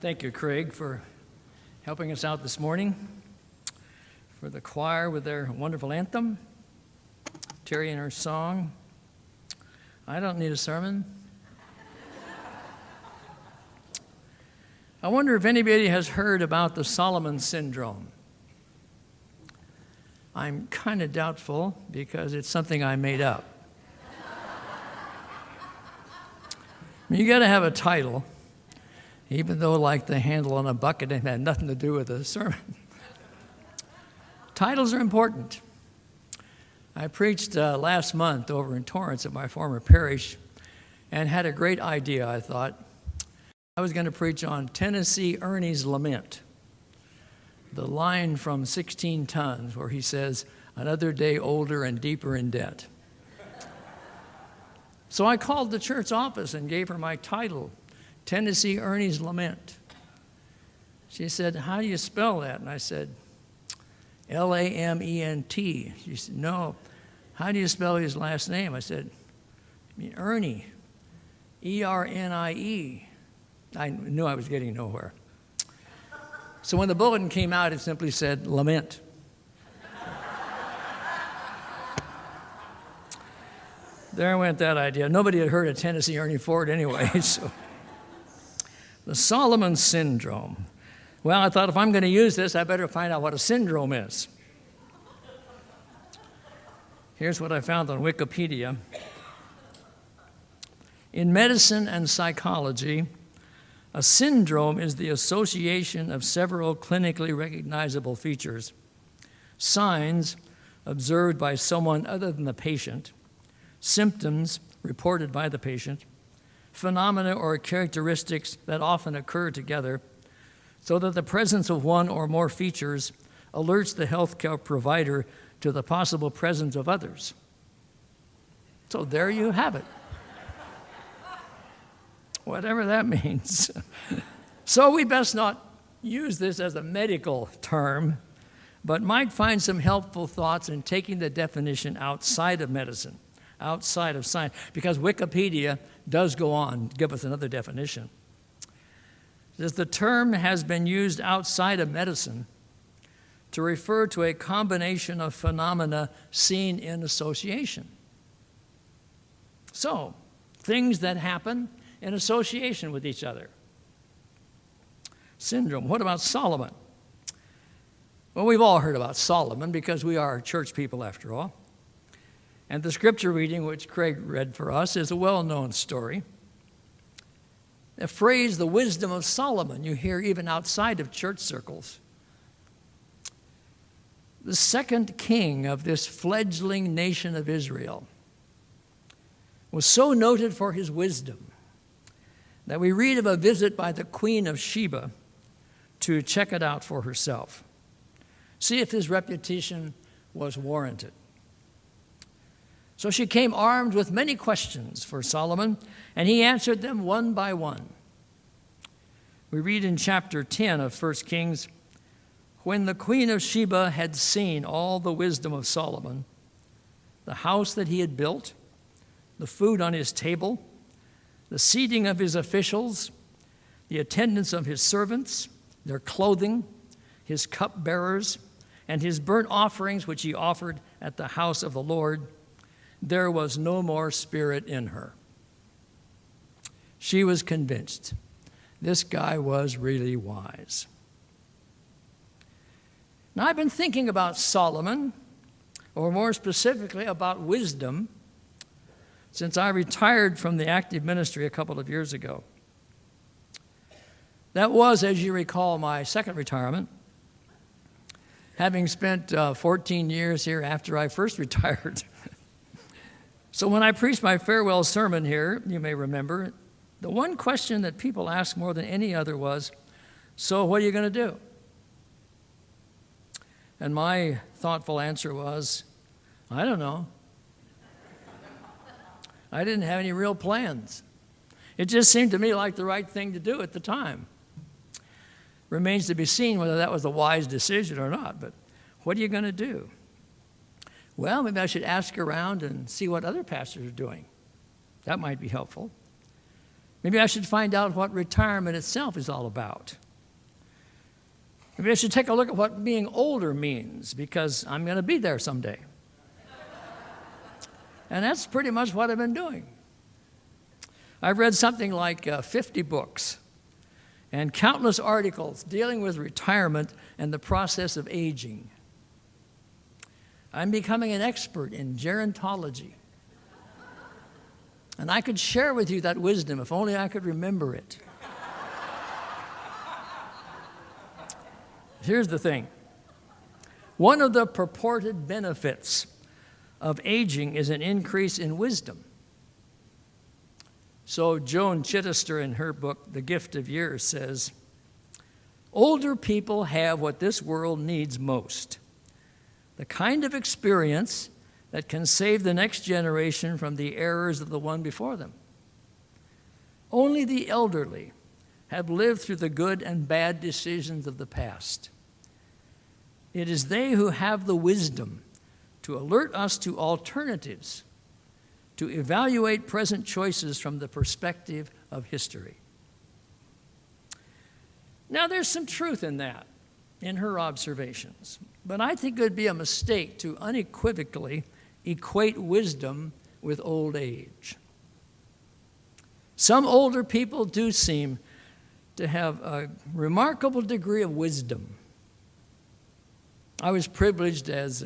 Thank you, Craig, for helping us out this morning, for the choir with their wonderful anthem, Terry and her song. I don't need a sermon. I wonder if anybody has heard about the Solomon syndrome. I'm kind of doubtful because it's something I made up. You got to have a title, even though like the handle on a bucket, it had nothing to do with the sermon. Titles are important. I preached last month over in Torrance at my former parish and had a great idea, I thought. I was going to preach on Tennessee Ernie's Lament, the line from 16 Tons where he says, "Another day older and deeper in debt." So I called the church office and gave her my title, Tennessee Ernie's Lament. She said, "How do you spell that?" And I said, L-A-M-E-N-T. She said, "No. How do you spell his last name?" I said, Ernie, E-R-N-I-E. I knew I was getting nowhere. So when the bulletin came out, it simply said, Lament. There went that idea. Nobody had heard of Tennessee Ernie Ford anyway. So. The Solomon syndrome. Well, I thought if I'm going to use this, I better find out what a syndrome is. Here's what I found on Wikipedia. In medicine and psychology, a syndrome is the association of several clinically recognizable features, signs observed by someone other than the patient, symptoms reported by the patient, phenomena or characteristics that often occur together, so that the presence of one or more features alerts the healthcare provider to the possible presence of others. So there you have it. Whatever that means. So we best not use this as a medical term, but might find some helpful thoughts in taking the definition outside of medicine, outside of science, because Wikipedia does go on to give us another definition. It says the term has been used outside of medicine to refer to a combination of phenomena seen in association. So, things that happen in association with each other. Syndrome. What about Solomon? Well, we've all heard about Solomon because we are church people after all. And the scripture reading, which Craig read for us, is a well-known story. The phrase, the wisdom of Solomon, you hear even outside of church circles. The second king of this fledgling nation of Israel was so noted for his wisdom that we read of a visit by the Queen of Sheba to check it out for herself, see if his reputation was warranted. So she came armed with many questions for Solomon, and he answered them one by one. We read in chapter 10 of 1 Kings, when the Queen of Sheba had seen all the wisdom of Solomon, the house that he had built, the food on his table, the seating of his officials, the attendance of his servants, their clothing, his cupbearers, and his burnt offerings which he offered at the house of the Lord, there was no more spirit in her. She was convinced this guy was really wise. Now, I've been thinking about Solomon, or more specifically about wisdom, since I retired from the active ministry a couple of years ago. That was, as you recall, my second retirement, having spent 14 years here after I first retired. So when I preached my farewell sermon here, you may remember, the one question that people asked more than any other was, so what are you going to do? And my thoughtful answer was, I don't know. I didn't have any real plans. It just seemed to me like the right thing to do at the time. Remains to be seen whether that was a wise decision or not, but what are you going to do? Well, maybe I should ask around and see what other pastors are doing. That might be helpful. Maybe I should find out what retirement itself is all about. Maybe I should take a look at what being older means, because I'm going to be there someday. And that's pretty much what I've been doing. I've read something like 50 books and countless articles dealing with retirement and the process of aging. I'm becoming an expert in gerontology. And I could share with you that wisdom if only I could remember it. Here's the thing. One of the purported benefits of aging is an increase in wisdom. So Joan Chittister, in her book, The Gift of Years, says, older people have what this world needs most, the kind of experience that can save the next generation from the errors of the one before them. Only the elderly have lived through the good and bad decisions of the past. It is they who have the wisdom to alert us to alternatives, to evaluate present choices from the perspective of history. Now, there's some truth in that, in her observations, but I think it would be a mistake to unequivocally equate wisdom with old age. Some older people do seem to have a remarkable degree of wisdom. I was privileged, as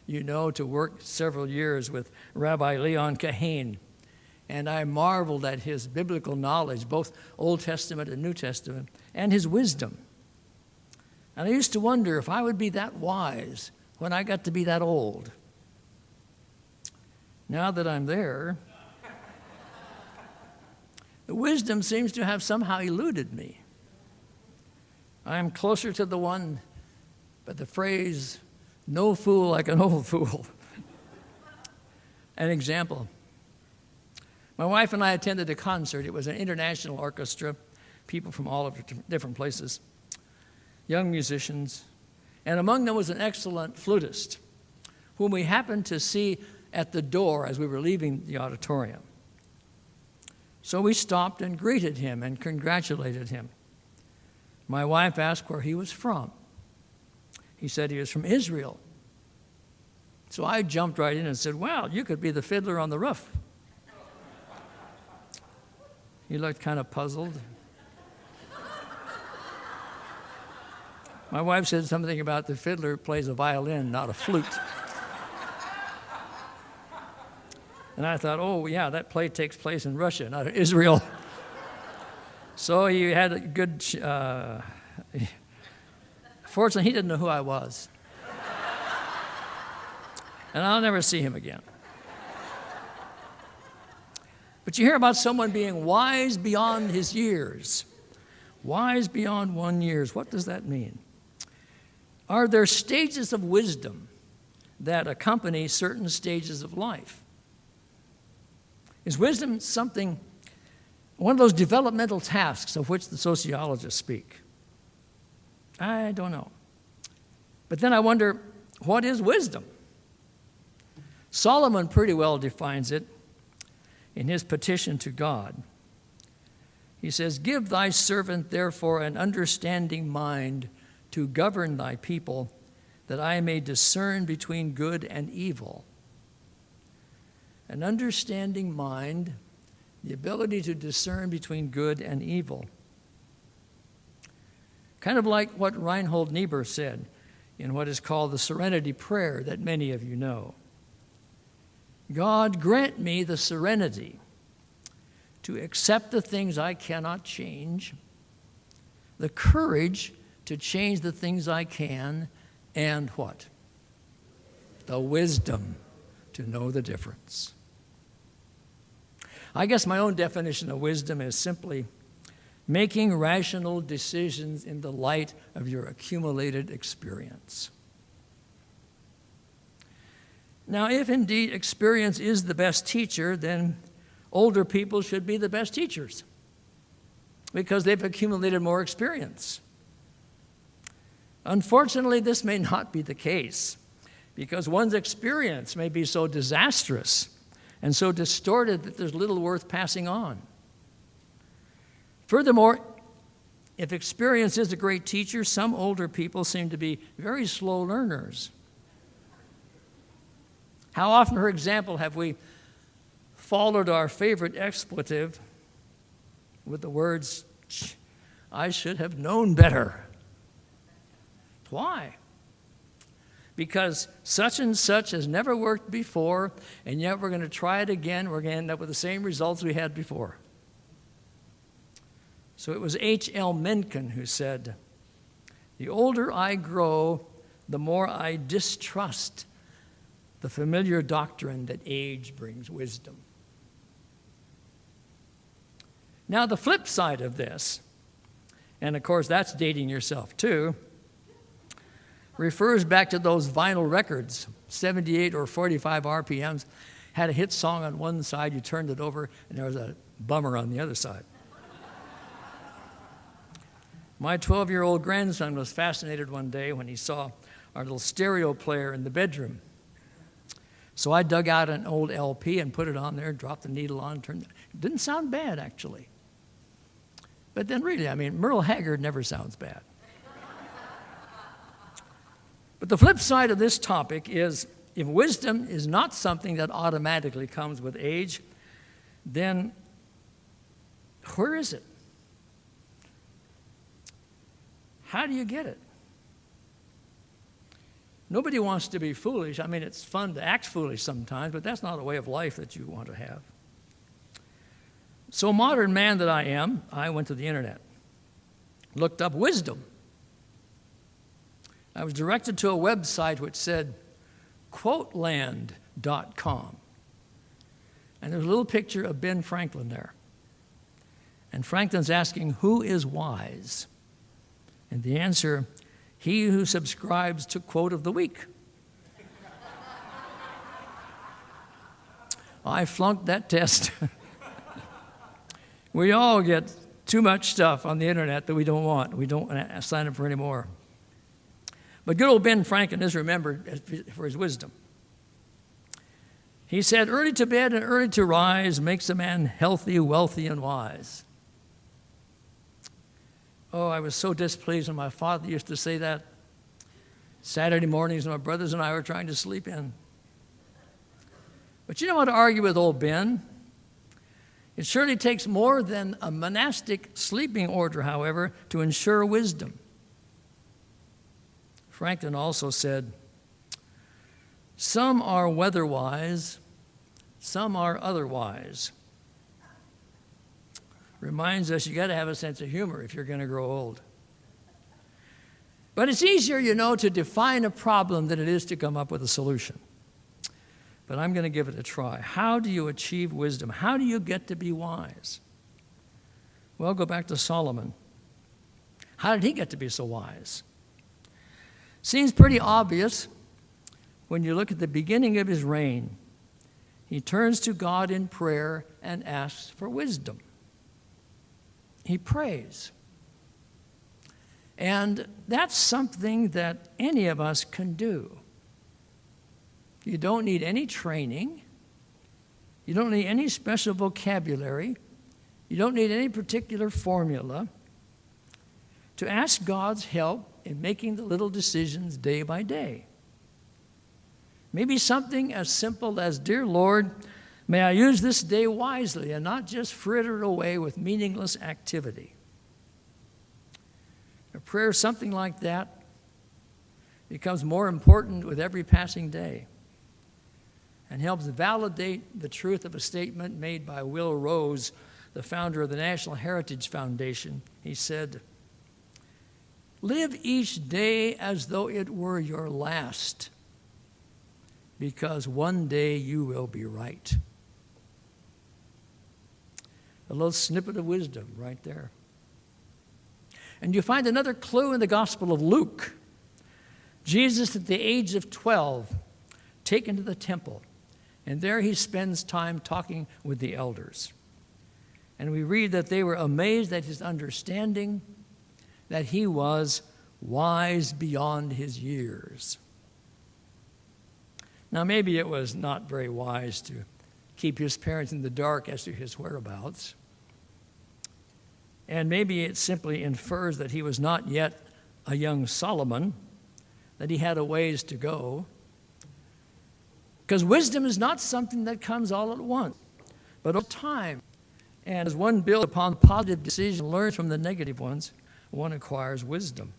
you know, to work several years with Rabbi Leon Kahane, and I marveled at his biblical knowledge, both Old Testament and New Testament, and his wisdom. And I used to wonder if I would be that wise when I got to be that old. Now that I'm there, the wisdom seems to have somehow eluded me. I'm closer to the one, but the phrase, no fool like an old fool. An example. My wife and I attended a concert. It was an international orchestra, people from all of different places, young musicians, and among them was an excellent flutist whom we happened to see at the door as we were leaving the auditorium. So we stopped and greeted him and congratulated him. My wife asked where he was from. He said he was from Israel. So I jumped right in and said, well, you could be the fiddler on the roof. He looked kind of puzzled. My wife said something about the fiddler plays a violin, not a flute. And I thought, oh, yeah, that play takes place in Russia, not in Israel. So he had a good... Fortunately, he didn't know who I was. And I'll never see him again. But you hear about someone being wise beyond his years. Wise beyond 1 year. What does that mean? Are there stages of wisdom that accompany certain stages of life? Is wisdom something, one of those developmental tasks of which the sociologists speak? I don't know. But then I wonder, what is wisdom? Solomon pretty well defines it in his petition to God. He says, give thy servant therefore an understanding mind to govern thy people, that I may discern between good and evil. An understanding mind, the ability to discern between good and evil. Kind of like what Reinhold Niebuhr said in what is called the Serenity Prayer that many of you know. God, grant me the serenity to accept the things I cannot change, the courage to change the things I can, and what? The wisdom to know the difference. I guess my own definition of wisdom is simply making rational decisions in the light of your accumulated experience. Now, if indeed experience is the best teacher, then older people should be the best teachers because they've accumulated more experience. Unfortunately, this may not be the case because one's experience may be so disastrous and so distorted that there's little worth passing on. Furthermore, if experience is a great teacher, some older people seem to be very slow learners. How often, for example, have we followed our favorite expletive with the words, "I should have known better"? Why? Because such and such has never worked before, and yet we're going to try it again. We're going to end up with the same results we had before. So it was H.L. Mencken who said, "The older I grow, the more I distrust the familiar doctrine that age brings wisdom." Now, the flip side of this, and of course that's dating yourself too, refers back to those vinyl records, 78 or 45 RPMs, had a hit song on one side, you turned it over, and there was a bummer on the other side. My 12-year-old grandson was fascinated one day when he saw our little stereo player in the bedroom. So I dug out an old LP and put it on there, dropped the needle on, turned it. It didn't sound bad, actually. But then really, Merle Haggard never sounds bad. But the flip side of this topic is, if wisdom is not something that automatically comes with age, then where is it? How do you get it? Nobody wants to be foolish. It's fun to act foolish sometimes, but that's not a way of life that you want to have. So, modern man that I am, I went to the internet, looked up wisdom. I was directed to a website which said quoteland.com. And there's a little picture of Ben Franklin there. And Franklin's asking, who is wise? And the answer, he who subscribes to quote of the week. I flunked that test. We all get too much stuff on the internet that we don't want. We don't sign up for any more. But good old Ben Franklin is remembered for his wisdom. He said, "Early to bed and early to rise makes a man healthy, wealthy, and wise." Oh, I was so displeased when my father used to say that Saturday mornings when my brothers and I were trying to sleep in. But you don't want to argue with old Ben. It surely takes more than a monastic sleeping order, however, to ensure wisdom. Franklin also said, "Some are weather-wise, some are otherwise." Reminds us you got to have a sense of humor if you're going to grow old. But it's easier, to define a problem than it is to come up with a solution. But I'm going to give it a try. How do you achieve wisdom? How do you get to be wise? Well, go back to Solomon. How did he get to be so wise? Seems pretty obvious when you look at the beginning of his reign. He turns to God in prayer and asks for wisdom. He prays. And that's something that any of us can do. You don't need any training. You don't need any special vocabulary. You don't need any particular formula to ask God's help in making the little decisions day by day. Maybe something as simple as, "Dear Lord, may I use this day wisely and not just fritter away with meaningless activity." A prayer something like that becomes more important with every passing day and helps validate the truth of a statement made by Will Rose, the founder of the National Heritage Foundation. He said, "Live each day as though it were your last, because one day you will be right." A little snippet of wisdom right there. And you find another clue in the Gospel of Luke. Jesus, at the age of 12, taken to the temple, and there he spends time talking with the elders. And we read that they were amazed at his understanding, that he was wise beyond his years. Now, maybe it was not very wise to keep his parents in the dark as to his whereabouts. And maybe it simply infers that he was not yet a young Solomon, that he had a ways to go. Because wisdom is not something that comes all at once, but over time. And as one builds upon positive decisions and learns from the negative ones, one acquires wisdom.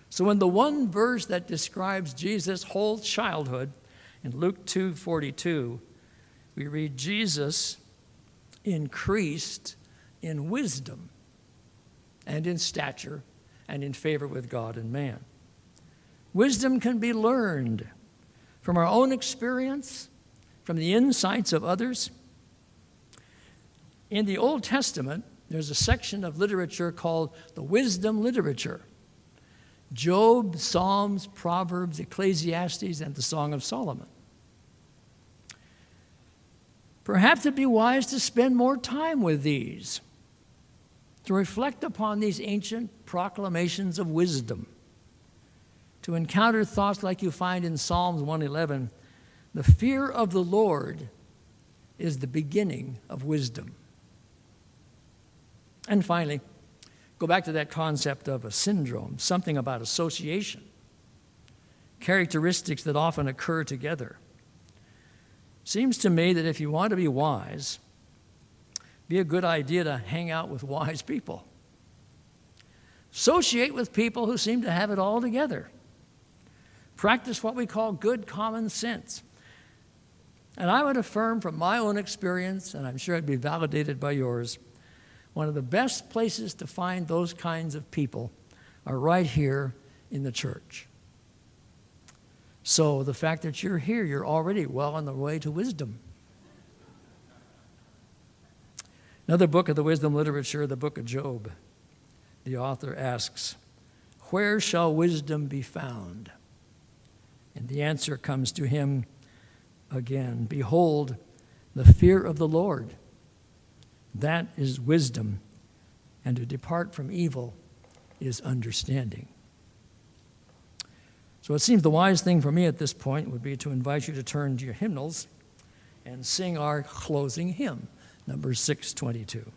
So in the one verse that describes Jesus' whole childhood, in Luke 2:42, we read, Jesus increased in wisdom and in stature and in favor with God and man. Wisdom can be learned from our own experience, from the insights of others. In the Old Testament, there's a section of literature called the wisdom literature. Job, Psalms, Proverbs, Ecclesiastes, and the Song of Solomon. Perhaps it'd be wise to spend more time with these, to reflect upon these ancient proclamations of wisdom, to encounter thoughts like you find in Psalms 111, the fear of the Lord is the beginning of wisdom. And finally, go back to that concept of a syndrome, something about association, characteristics that often occur together. Seems to me that if you want to be wise, be a good idea to hang out with wise people. Associate with people who seem to have it all together. Practice what we call good common sense. And I would affirm from my own experience, and I'm sure it'd be validated by yours, one of the best places to find those kinds of people are right here in the church. So the fact that you're here, you're already well on the way to wisdom. Another book of the wisdom literature, the book of Job. The author asks, "Where shall wisdom be found?" And the answer comes to him again, "Behold, the fear of the Lord. That is wisdom, and to depart from evil is understanding." So it seems the wise thing for me at this point would be to invite you to turn to your hymnals and sing our closing hymn, number 622.